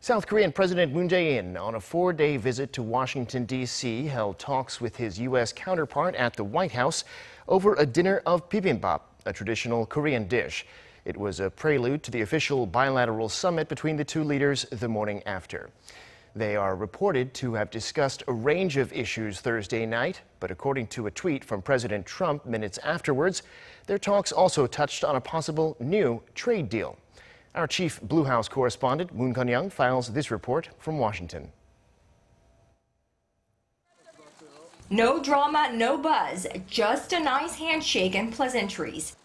South Korean President Moon Jae-in, on a 4-day visit to Washington, D.C., held talks with his U.S. counterpart at the White House over a dinner of bibimbap, a traditional Korean dish. It was a prelude to the official bilateral summit between the two leaders the morning after. They are reported to have discussed a range of issues Thursday night, but according to a tweet from President Trump minutes afterwards, their talks also touched on a possible new trade deal. Our chief Blue House correspondent, Moon Connyoung, files this report from Washington. No drama, no buzz, just a nice handshake and pleasantries.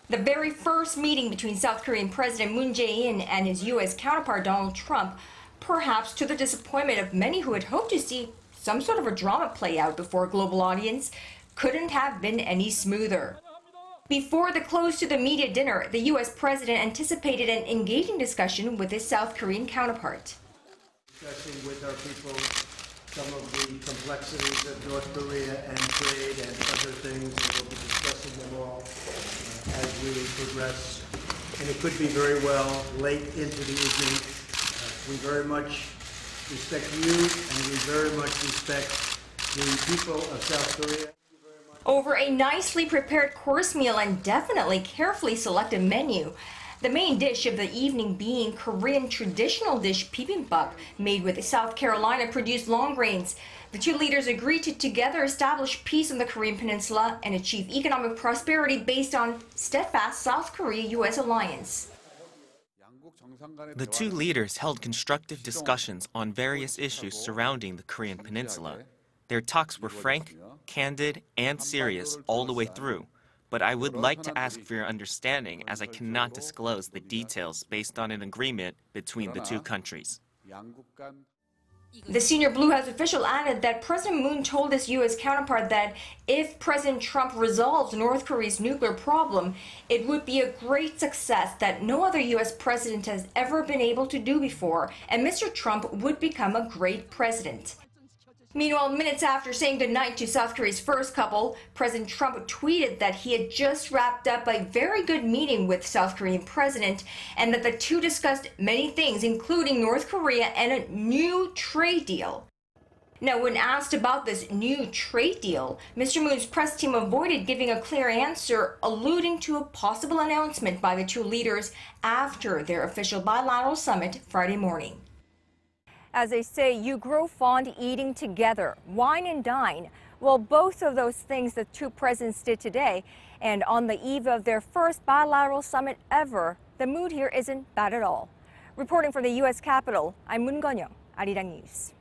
The very first meeting between South Korean President Moon Jae-in and his U.S. counterpart Donald Trump, perhaps to the disappointment of many who had hoped to see some sort of a drama play out before a global audience, couldn't have been any smoother. Before the close to the media dinner, the U.S. president anticipated an engaging discussion with his South Korean counterpart. Discussing with our people some of the complexities of North Korea and trade and other things, and we'll be discussing them all as we progress. And it could be very well late into the evening. We very much respect you, and we very much respect the people of South Korea. Over a nicely prepared course meal and definitely carefully selected menu. The main dish of the evening being Korean traditional dish bibimbap, made with South Carolina-produced long grains. The two leaders agreed to together establish peace on the Korean peninsula and achieve economic prosperity based on steadfast South Korea-U.S. alliance. The two leaders held constructive discussions on various issues surrounding the Korean peninsula. Their talks were frank, candid, and serious all the way through, but I would like to ask for your understanding as I cannot disclose the details based on an agreement between the two countries. The senior Blue House official added that President Moon told his U.S. counterpart that if President Trump resolves North Korea's nuclear problem, it would be a great success that no other U.S. president has ever been able to do before, and Mr. Trump would become a great president. Meanwhile, minutes after saying goodnight to South Korea's first couple, President Trump tweeted that he had just wrapped up a very good meeting with South Korean president and that the two discussed many things, including North Korea and a new trade deal. Now, when asked about this new trade deal, Mr. Moon's press team avoided giving a clear answer, alluding to a possible announcement by the two leaders after their official bilateral summit Friday morning. As they say, you grow fond eating together, wine and dine. Well, both of those things the two presidents did today. And on the eve of their first bilateral summit ever, the mood here isn't bad at all. Reporting from the U.S. Capitol, I'm Moon Connyoung, Arirang News.